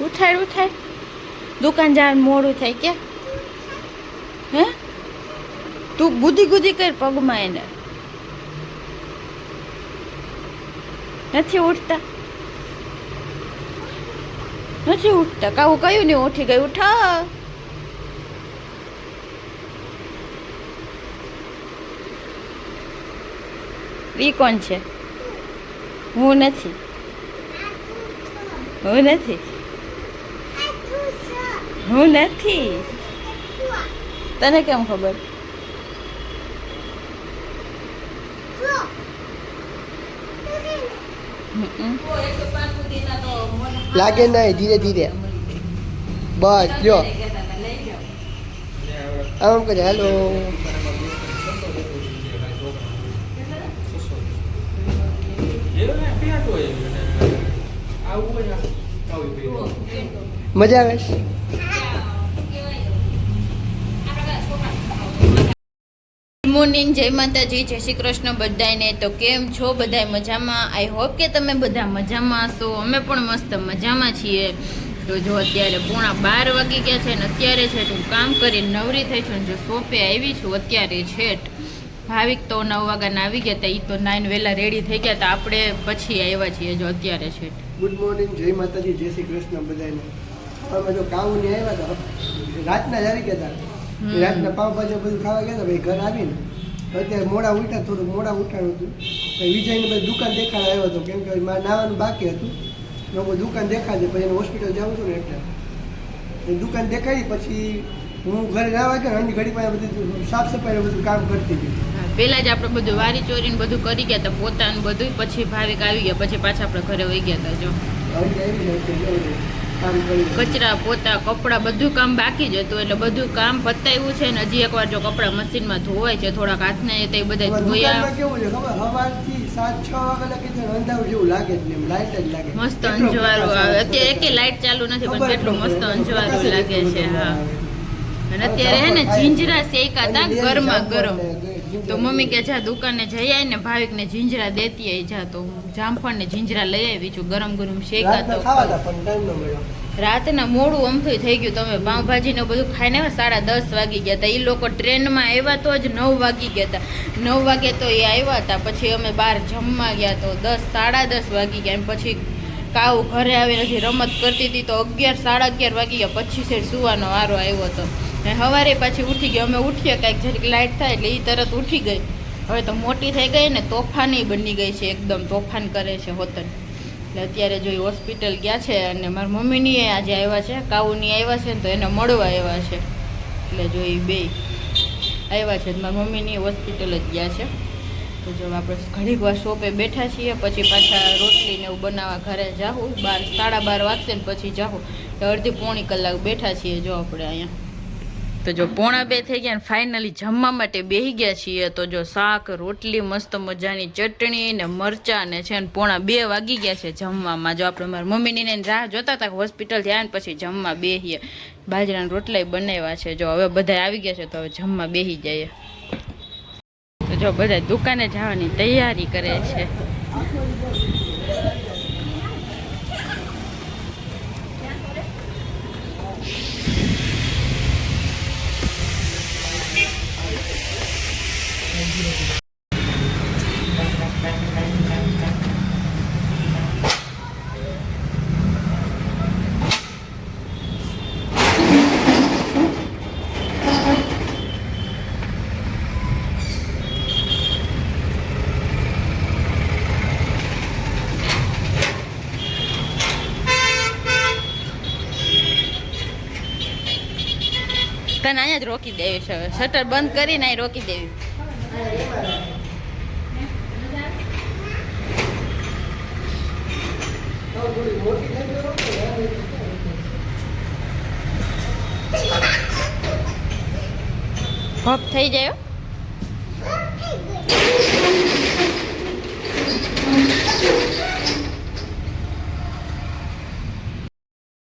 ઉઠાડ ઉઠાડ, દુકાન જવાનું મોડું થાય કે હે? તું ગુદી ગુદી કર પગમાં એને. નથી ઉઠતા, નથી ઉઠતા. કાવું કયું નહીં ઉઠી ગઈ. ઉઠા. ઈ કોણ છે? હું નથી, હું નથી, હું નથી. તને કેમ ખબર? લાગે નહીં, ધીરે ધીરે. બસ જો આમ કરે. હેલો. મજા આવે છે? મોર્નિંગ, જય માતાજી, જય શ્રી કૃષ્ણ બધાને. તો કેમ છો બધા? મજામાં? આઈ હોપ કે તમે બધા મજામાં હશો. અમે પણ મસ્ત મજામાં છીએ. તો જો અત્યારે 11:30 વાગી ગયા છે ને અત્યારે છે હું કામ કરીને નવરી થઈ છું. જો શોપે આવી છું અત્યારે છે. ભાવિક તો 9 વાગ્યાના આવી ગયા હતા. એ તો 9 વહેલા રેડી થઈ ગયા હતા. આપણે પછી આવ્યા છીએ. જો અત્યારે છે. ગુડ મોર્નિંગ, જય માતાજી, જય શ્રી કૃષ્ણ બધાને. અમે જો કાવું ને આવ્યા હતા, રાતના જ આવી ગયા હતા. રાતના પાવભાજી બધું ખાવા ગયા હતા. ભાઈ ઘર આવીને અત્યારે મોડા ઉઠ્યા, થોડું મોડા ઉઠાડું હતું. વિજયને બધી દુકાન દેખાડવા આવ્યો હતો, કેમ કે મારે નાવાનું બાકી હતું. લોકો દુકાન દેખાડે, પછી એને હોસ્પિટલ જાઉં છું ને એટલે દુકાન દેખાડી પછી હું ઘરે નાવા ગયો. એની ઘડી પાસે બધું સાફ સફાઈ બધું કામ કરતી હતી. પહેલા જ આપણે બધું વારી ચોરીને બધું કરી ગયા હતા પોતાનું બધું. પછી ભાવિક આવી ગયા, પછી પાછા આપણે ઘરે વહી ગયા હતા. જો કચરા પોતા કપડાં બધું કામ બાકી જ હતું. એટલે બધું કામ પતાવ્યું છે ને હજી એકવાર જો કપડાં મશીનમાં ધોવાય છે થોડાક હાથને તો એ બધા ધોયા. કેવું છે ખબર? સવારથી 7-6 વાગ્યા લગી અંધારું જેવું લાગે જ નહીં, લાઈટ જ લાગે. મસ્ત અંજવાળું આવે. અત્યારે એકે લાઈટ ચાલુ નથી પણ કેટલું મસ્ત અંજવાળું લાગે છે. હા, અને અત્યારે હે ને જીંજરા શેકાતા ગરમા ગરમ. તો મમ્મી કે જા દુકાને જઈ આવી ને ભાવિક ને જીંજરા દેતી આવી જા. તો જામફળ ને જીંજરા લઈ આવી છું. ગરમ ગરમ શેકાતો. રાતના મોડું અમથું થઈ ગયું. તમે પાઉંભાજી ને બધું ખાઈને આવ્યા 10:30 વાગી ગયા હતા. એ લોકો ટ્રેનમાં આવ્યા તો જ 9 વાગી ગયા હતા. 9 વાગે તો એ આવ્યા હતા. પછી અમે બહાર જમવા ગયા તો 10-10:30 વાગી ગયા. પછી કાવું ઘરે આવીને હજી રમત કરતી હતી તો 11-11:30 વાગી ગયા. પછી છે સુવાનો વારો આવ્યો હતો. સવારે પાછી ઉઠી ગઈ. અમે ઉઠીએ કાંઈક જરીક લાઇટ થાય એટલે એ તરત ઉઠી ગઈ. હવે તો મોટી થઈ ગઈ ને તોફાની બની ગઈ છે. એકદમ તોફાન કરે છે હોતન. એટલે અત્યારે જો હોસ્પિટલ ગયા છે અને મારી મમ્મીની આજે આવ્યા છે, કાવુની આવ્યા છે ને તો એને મળવા આવ્યા છે. એટલે જો એ બે આવ્યા છે. મારી મમ્મીની હોસ્પિટલ જ ગયા છે. તો જો આપણે ઘડીક વાર શોપે બેઠા છીએ. પછી પાછા રોટલીને એવું બનાવવા ઘરે જાઉં. 12-12:30 વાગશે ને પછી જાઉં. તો અડધી પોણી કલાક બેઠા છીએ જો આપણે અહીંયા. તો જો 1:45 થઈ ગયા ને ફાઇનલી જમવા માટે બેસી ગયા છીએ. તો જો શાક રોટલી મસ્ત મજાની ચટણી ને મરચાં ને છે ને 1:45 વાગી ગયા છે જમવામાં. જો આપણે મારી મમ્મીની રાહ જોતા હતા હોસ્પિટલ થયા ને પછી જમવા બેસીએ. બાજરાના રોટલા બનાવ્યા છે. જો હવે બધા આવી ગયા છે તો હવે જમવા બેસી જઈએ. તો જો બધા દુકાને જવાની તૈયારી કરે છે. તને અહીંયા જ રોકી દેવી છે. હવે શટર બંધ કરીને અહીં રોકી દેવી. ભપ થઈ જાય.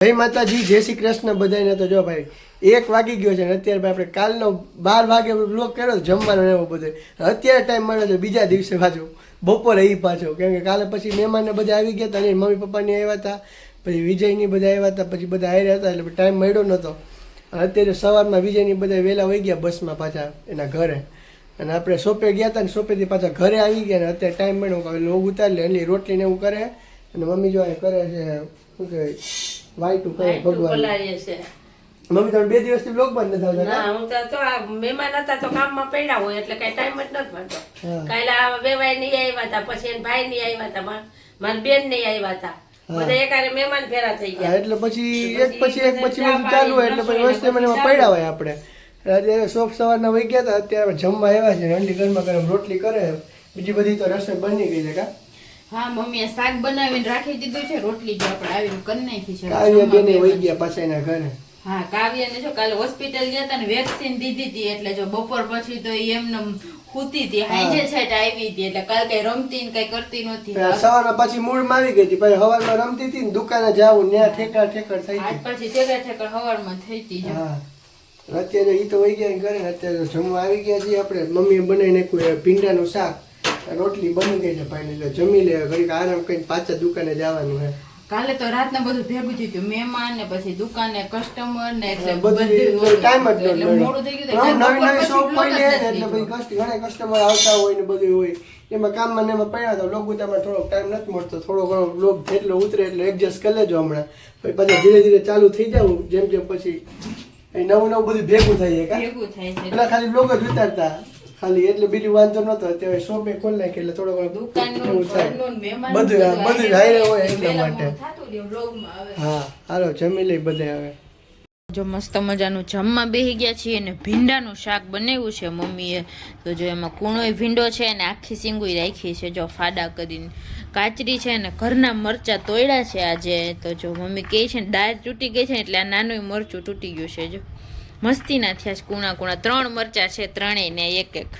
જય માતાજી, જય શ્રી કૃષ્ણ બધાને. તો જો ભાઈ 1 વાગી ગયો છે ને અત્યારે ભાઈ આપણે કાલનો 12 વાગે બ્લોગ કર્યો જમવાનો એવો બધો. અત્યારે ટાઈમ મળ્યો છે બીજા દિવસે પાછો બપોરે એ પાછો, કેમ કે કાલે પછી મહેમાનને બધા આવી ગયા હતા અને મમ્મી પપ્પાની આવ્યા હતા. પછી વિજયની બધા આવ્યા હતા, પછી બધા આવ્યા હતા એટલે ટાઈમ મળ્યો નહોતો. અત્યારે સવારમાં વિજયની બધા વહેલા વહી ગયા બસમાં પાછા એના ઘરે, અને આપણે શોપે ગયા હતા ને શોપેથી પાછા ઘરે આવી ગયા ને અત્યારે ટાઈમ મળ્યો કે લોગ ઉતારી લે એટલે રોટલી ને એવું કરે. અને મમ્મી જો એ કરે છે શું કહેવાય વાઈટું કરે ભગવાન. મમ્મી તમે 2 દિવસથી બ્લોગ બંધ નથી આવતા? ના, હું તો આ મહેમાન હતા તો કામમાં પડ્યા હોય એટલે કઈ ટાઈમ જ નથી મળતો. કાલે આ વેવાઈ નહીં આવ્યા હતા, પછી એના ભાઈ નહીં આવ્યા હતા, મારી બેન નહીં આવ્યા હતા, બધા એકારે મહેમાન ફેરા થઈ ગયા. એટલે પછી એક પછી બધું ચાલુ હોય એટલે પછી વસ્તુ મને એમાં પડ્યા હોય આપણે. અત્યારે શોપ સવારના વહી ગયા હતા, અત્યારે જમવા આવ્યા છે. અંડી ગરમા ગરમ રોટલી કરે, બીજી બધી તો રસોઈ બની ગઈ છે કા? હા, મમ્મીએ શાક બનાવીને રાખી દીધું છે, રોટલી જો આપણે આવીને કરી નાખી છે. કાવ્યા બેને વહી ગયા પાછા એના ઘરે. હા, કાવ્યાને જો કાલે હોસ્પિટલ ગયા હતા ને વેક્સિન દીધી હતી એટલે જો બપોર પછી તો ઈ એમને ખૂતી હતી, હાઈજે સાઈડ આવી હતી એટલે કાલ કઈ રમતી ને કઈ કરતી નહોતી. સવારમાં પછી મૂડમાં આવી ગઈ હતી, પછી હવારમાં રમતી હતી ને દુકાને જાવું ત્યાં ઠેકર ઠેકર થઈ આજ ગઈ. પછી ઠેકર હવારમાં થઈ હતી. હા, અત્યારે ઈ તો વહી ગયા ઘરે. અત્યારે જમવા આવી ગયા છીએ આપણે. મમ્મીએ બનાવીને નાખ્યું ભીંડાનું શાક, રોટલી બની ગઈ છે ભાઈ ને, જમી લે ઘડીક આરામ કરીને પાછા દુકાને જવાનું છે. કાલે તો રાતના બધું ભેગું થયું હતું, મહેમાન ને પછી દુકાને કસ્ટમર ને એટલે બધું ટાઈમ જ એટલે મોડું થઈ ગયું. નવી નવી શોપ ખોલી ને એટલે પછી ઘણા કસ્ટમર આવતા હોય ને બધું હોય, એમાં કામમાં ને એમાં પડ્યા તો લોગ ઉતારવામાં થોડો ટાઈમ નથી મળતો. થોડો ઘણો લોગ જેટલો ઉતરે એટલે એડજસ્ટ કરી લેજો હમણાં. પછી ધીરે ધીરે ચાલુ થઈ જવું જેમ જેમ પછી નવું નવું બધું ભેગું થાય છે. ભેગું થાય છે પેલા ખાલી લોગ જ ઉતારતા ખાલી, એટલે બીજું વાંધો નતો. અત્યારે શોપે ખોલી નાખી એટલે થોડો ઘણો દુકાનનું ઘરનું મહેમાન બધું હારે હોય એટલા માટે. થાતું રહ્યું વ્લોગમાં આવે. હા, હાલો જમી લઈ બધે હવે. જો મસ્ત મજાનું જમવા બેસી ગયા છીએ અને ભીંડાનું શાક બનાવ્યું છે મમ્મીએ. તો જો એમાં કૂણોય ભીંડો છે અને આખી સિંગુઈ રાખી છે જો ફાડા કરીને, કાચરી છે અને ઘરના મરચાં તોડ્યા છે આજે. તો જો મમ્મી કહે છે ને દાળ તૂટી ગઈ છે ને એટલે આ નાનું મરચું તૂટી ગયું છે. જો મસ્તીના થયા છે કૂણા કૂણા. 3 મરચાં છે, ત્રણેય ને એક એક.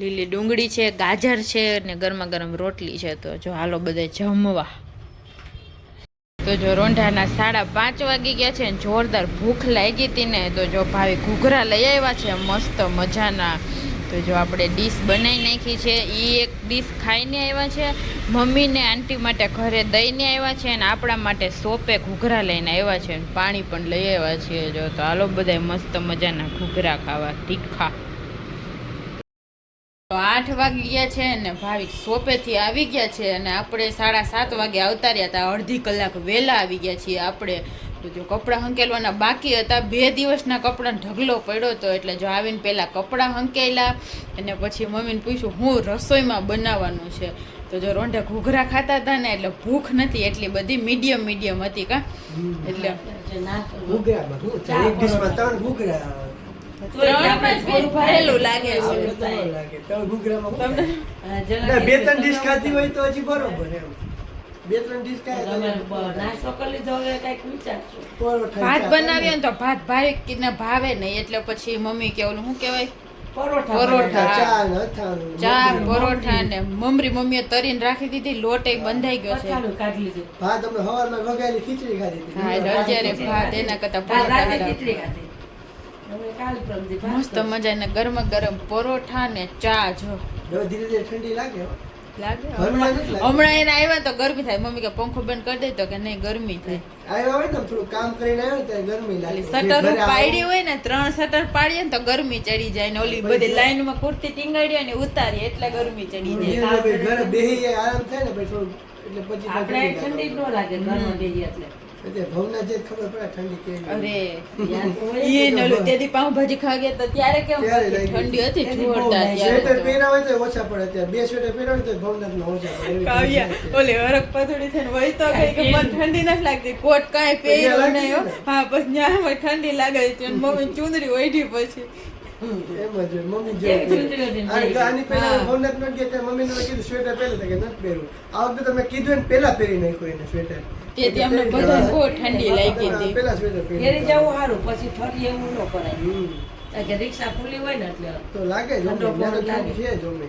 લીલી ડુંગળી છે, ગાજર છે અને ગરમા ગરમ રોટલી છે. તો જો હાલો બધા જમવા. તો જો રોંઢાના 5:30 વાગી ગયા છે ને જોરદાર ભૂખ લાગી હતી ને, તો જો ભાઈ ઘૂઘરા લઈ આવ્યા છે મસ્ત મજાના. તો જો આપણે ડીશ બનાવી નાખી છે, એ એક ડીશ ખાઈને આવ્યા છે. મમ્મીને આંટી માટે ઘરે દઈને આવ્યા છે અને આપણા માટે સોપે ઘૂઘરા લઈને આવ્યા છે, પાણી પણ લઈ આવ્યા છીએ. જો તો હાલો બધા મસ્ત મજાના ઘૂઘરા ખાવા તીખા. 8 વાગી ગયા છે ને ભાવિક શોપેથી આવી ગયા છે અને આપણે 7:30 વાગે આવતા રહ્યા હતા. અડધી કલાક વહેલા આવી ગયા છીએ આપણે. તો જો કપડાં હંકેલવાના બાકી હતા, 2 દિવસના કપડાનો ઢગલો પડ્યો હતો એટલે જો આવીને પહેલાં કપડાં હંકેલા અને પછી મમ્મીને પૂછ્યું હું રસોઈમાં બનાવવાનું છે. તો જો રોંઢે ઘૂઘરા ખાતા હતા ને એટલે ભૂખ નથી એટલી બધી, મીડિયમ હતી કા. એટલે ઘૂઘરામાં શું થાય? એક ડીશમાં 3 ઘૂઘરા ભરેલું લાગે છે. 3 ઘૂઘરામાં તમને 2-3 ડીશ ખાતી હોય તો હજી બરોબર એમ. 2-3 ડીશ ખાય નાસ્તો કરી લીધો હવે કઈક વિચારશું. ભાત બનાવીએ ને તો ભાત ભાવિકને ભાવે નહીં એટલે પછી મમ્મી કે ઓલું શું કહેવાય પરોઠા, ચા પરોઠા ને મમ્મીએ તરીને રાખી દીધી. લોટ બંધાઈ ગયો છે. કાઢી લીધું. ભાત અમે સવારમાં વઘારેલી ખીચડી ખાધી હતી. હા, અત્યારે ભાત એના કરતા પરોઠા ખીચડી ખાધી. હવે કાલ પ્રમદી ભાત મસ્ત મજાના ગરમા ગરમ પરોઠા ને ચા. જો હવે ધીરે ધીરે ઠંડી લાગે હો. લાગે ઘરમાં નથી લાગે. હમણાં એને આવ્યા તો ગરમી થાય. મમ્મી કે પંખો બંધ કરી દે તો કે નહીં ગરમી થાય. આવ્યા હોય ને થોડું કામ કરીને આવ્યો ત્યારે ગરમી લાગે. શટર પાડી હોય ને 3 શટર પાડીએ ને તો ગરમી ચડી જાય ને ઓલી બધી લાઈનમાં કુર્તી ટીંગાડી ને ઉતારીએ એટલે ગરમી ચડી જાય. ઘરે બેહી આરામ થાય ને ભાઈ થોડું એટલે પછી આપણે ઠંડી ન લાગે ઘરમાં બેહીએ એટલે. ભવના જે ખબર પડે ઠંડી કેવી. અરે એ નલું તેથી પાઉંભાજી ખાવા ગયા તો ત્યારે કેમ ઠંડી હતી જોરદાર. સ્વેટર પહેર્યા હોય તો ઓછા પડે. અત્યારે 2 સ્વેટર પહેર્યા હોય તો ભવનાથમાં ઓછા પડે. કાવ્યા ઓલે હરક પથડી થઈને વહી તો કઈ કે મને ઠંડી નથી લાગતી, કોટ કાંઈ પહેર્યો નહીં હો. હા, પછી ન્યામાં ઠંડી લાગે છે અને મમ્મી ચૂંદડી ઓઢી પછી એમ જ મમ્મી જો આની પહેલા ભવનાથમાં ગયા ત્યારે મમ્મીને મેં કીધું સ્વેટર પહેરે કે નથી પહેરવું. આ વખતે તમે કીધું એને પહેલા પહેરી નાખ્યું એને સ્વેટર. તેથી અમને બધા બહુ ઠંડી લાગી હતી. પહેલા સ્વેટર પહેરી ઘેરી જવું સારું, પછી ફરી એવું ન કરાય. કે રિક્ષા ખુલ્લી હોય ને એટલે તો લાગે જ છે જ અમે.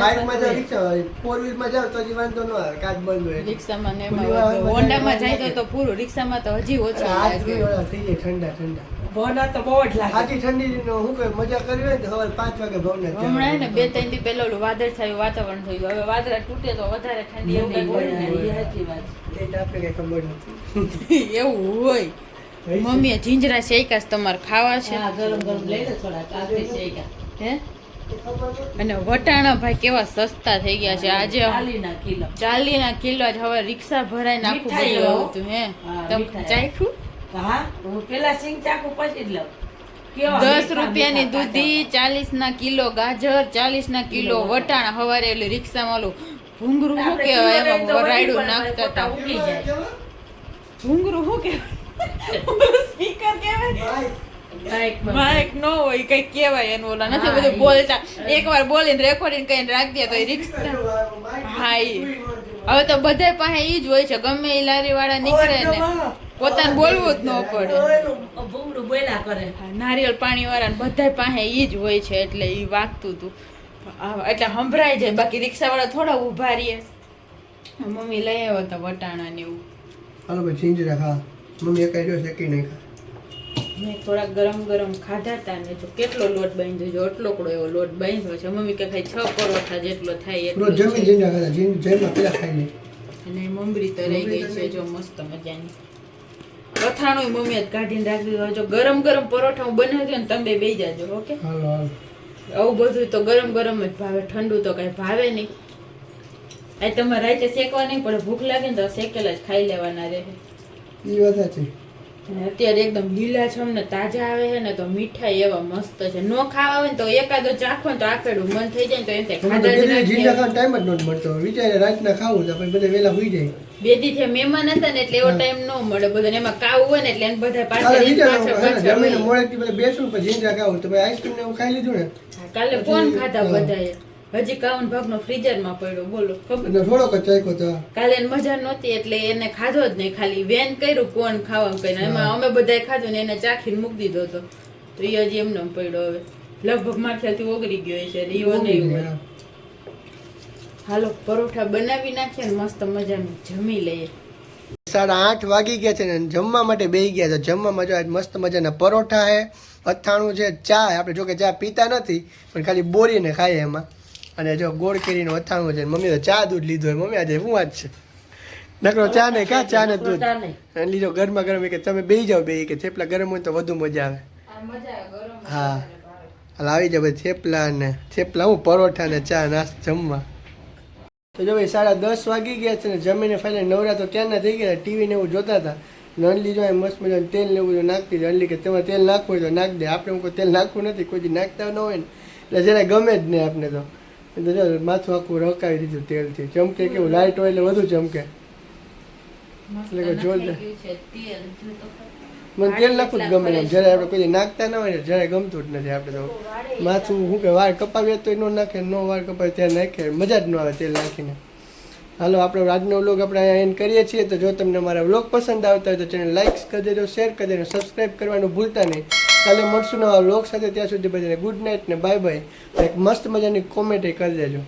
બાઇકમાં જાવ રિક્ષા 4-wheelમાં જાવ તો હજી વાંધો ન આવે, કાચ બંધ હોય. રિક્ષામાં ને એમાં હોન્ડામાં જાય તો પૂરું, રિક્ષામાં તો હજી ઓછું હાથ લાગે. થઈ જાય ઠંડા. ભવના તો બહુ જ લાગે. આજી ઠંડી નો હું કઈ મજા કરવી હોય તો સવારે 5 વાગે ભવનાથ જવાનું. હમણાં ને 2-3 દી પહેલા ઓલું વાદળ છાયું વાતાવરણ થયું. હવે વાદળા તૂટે તો વધારે ઠંડી એવું કંઈક હોય ને. એ સાચી વાત છે. એ તો આપણે કઈ ખબર નથી. એવું હોય. મમ્મીએ જીંજરા શેકાસ તમારે ખાવા છે હા, ગરમ ગરમ લઈ લે થોડા કાકડી શેકા. હે અને વટાણા ભાઈ કેવા સસ્તા થઈ ગયા છે આજે 40 કિલો. 40 કિલો જ હવે રિક્ષા ભરાઈ નાખું મીઠાઈ બધું હો. હતું હે હા, તમે મીઠાઈ. ચાખ્યું હા, હું પેલા સિંગ ચાકુ પછી જ લઉં. કેવા 10 મીઠા રૂપિયાની મીઠા દૂધી 40 કિલો ગાજર 40 કિલો વટાણા હવારે એટલે રિક્ષામાં ઓલું ભૂંગરું શું આપણે કહેવાય કિલો એમાં તો રાયડું વળી નાખતા હતા ઉગી જાય. ભૂંગરું શું કહેવાય સ્પીકર કહેવાય બાઈકમાં. માઇક નો હોય કઈ કહેવાય એનું ઓલા નથી હા, બધું ઈ. બોલતા એકવાર બોલીને રેકોર્ડિંગ કરીને રાખી દે તો એ રિક્ષા હા ઈ. હવે તો બધાય પાસે ઈ જ હોય છે ગમે એ લારી વાળા નીકળે ને પોતાને બોલવું જ ન પડે ભૂંગળું બોલ્યા કરે. નારિયેળ પાણી વાળા બધાય પાસે ઈ જ હોય છે એટલે ઈ વાગતું હતું એટલે સંભળાય જાય બાકી રિક્ષા વાળા થોડા ઊભા રહીએ મમ્મી લઈ આવ્યા હતા વટાણા ને એવું હાલો ભાઈ જીંજરા ખા. મમ્મી એકાઈ જો શેકી નહીં ખા. મેં થોડાક ગરમ ગરમ ખાધા હતા ને જો કેટલો લોટ બાંધ્યો છે એટલોકડો એવો લોટ બાંધ્યો છે મમ્મી કે ભાઈ 6 પરોઠા જેટલો થાય એટલો રોજ જમી જીંજરા ખાતા જઈમાં પેલા ખાઈ લે. અને મમરી તો રહી ગઈ છે જો મસ્ત મજાની અથાણું મમ્મીએ જ કાઢીને રાખી દીધું જો ગરમ ગરમ પરોઠા હું બનાવજો ને તમે બેસી જાજો ઓકે હાલો હાલો. આવું બધું તો ગરમ ગરમ જ ભાવે ઠંડુ તો કઈ ભાવે નહીં આ તમારે રાતે શેકવા નહીં પડે ભૂખ લાગે ને તો શેકેલા જ ખાઈ લેવાના રહે ઈ વાત સાચી. અને અત્યારે એકદમ લીલાછમ ને તાજા આવે છે ને તો મીઠાઈ એવા મસ્ત છે નો ખાવા હોય ને તો એકાદો ચાખો ને તો આખેડું મન થઈ જાય ને તો એમ થાય તમે તો ખાધા જ પેલી જીંજરા રાખીએ. ખાવાનો ટાઈમ જ નહોતો મળતો. વિચારે રાતના ખાવું તો પછી બધા વહેલા સુઈ જાય. બે દી થી મહેમાન હતા ને એટલે એવો ટાઈમ ન મળે બધાને એમાં કાવું હોય ને એટલે એને બધા કાલે પાછળ વિચારો પાછળ જમીને હોય. મોડેથી પેલા બેસું પછી જીંજરા ખાવું તો ભાઈ આઈસ્ક્રીમ ને એવું ખાઈ લીધું ને કાલે કોણ ખાધા બધાએ હજી 51 ભાગનો ફ્રીઝરમાં પડ્યો બોલો ખબર એટલે થોડોક જ ચાખ્યો તો કાલે એને મજા નહોતી એટલે એને ખાધો જ નહીં ખાલી વેન કર્યું કોણ ખાવા કરીને એમાં અમે બધાએ ખાધું ને એને ચાખીને મૂકી દીધો હતો તો એ હજી એમને એમ પડ્યો હવે લગભગ મારા ખ્યાલથી ઓગળી ગયો છે એટલે ઈવો નહીં હોય હાલો પરોઠા બનાવી નાખીએ ને મસ્ત મજાનું જમી લઈએ 8:30 વાગી ગયા છે ને જમવા માટે બેસી ગયા છે. જમવામાં જો આજ મસ્ત મજાના પરોઠા છે, અથાણું છે, ચા. આપણે જો કે ચા પીતા નથી પણ ખાલી બોરીને ખાઈએ એમાં. અને જો ગોળ કેરીનું અથાણું છે. મમ્મી તો ચા દૂધ લીધું હોય. મમ્મી આજે શું વાત છે નકરો ચા નહીં ખા ચા ને દૂધ પોતા નહીં. અને લીધો ગરમા ગરમ કે તમે બેસી જાઓ બે કે થેપલા ગરમ હોય તો વધુ મજા આવે. હા હાલ આવી જાવ ભાઈ થેપલા ને થેપલા હું પરોઠા ને ચા નાસ્ત જમવા. તો જો ભાઈ 10:30 વાગી ગયા છે ને જમીને ફાઇનલ નવરા તો ક્યારના થઈ ગયા. ટીવી ને એવું જોતા હતા. નનલી જો મસ્ત મજાનું તેલ ને એવું નાખતી હતી. નનલી કે તમારે તેલ નાખવું હોય તો નાખ દે. આપણે કોઈ તેલ નાખવું નથી કોઈ દી નાખતા ન હોય ને એટલે જરાય ગમે જ નહીં આપણે તો. એટલે જો માથું આખું રકાવી દીધું તેલથી. ચમકે કેવું લાઇટ હોય એટલે વધુ ચમકે. એટલે કે જોરદાર. મને તેલ નાખવું જ ગમે નહીં. જરાય આપણે કોઈ દી નાખતા ના હોય ને જરાય ગમતું જ નથી. આપણે તો માથું શું કે વાળ કપાવીએ તો ન નાખે ન વાળ કપાવે ત્યાં નાખે મજા જ ન આવે તેલ નાખીને. હાલો આપણે આજનો વ્લોગ આપણે અહીંયા એન્ડ કરીએ છીએ. તો જો તમને મારા વ્લોગ પસંદ આવતા હોય તો ચેનલ લાઈક કરી દેજો, શેર કરી દેજો, સબસ્ક્રાઈબ કરવાનું ભૂલતા નહીં. કાલે મળશું નવા વ્લોગ સાથે. ત્યાં સુધી બધાને ગુડ નાઇટ ને બાય બાય. એક મસ્ત મજાની કોમેન્ટ કરી દેજો.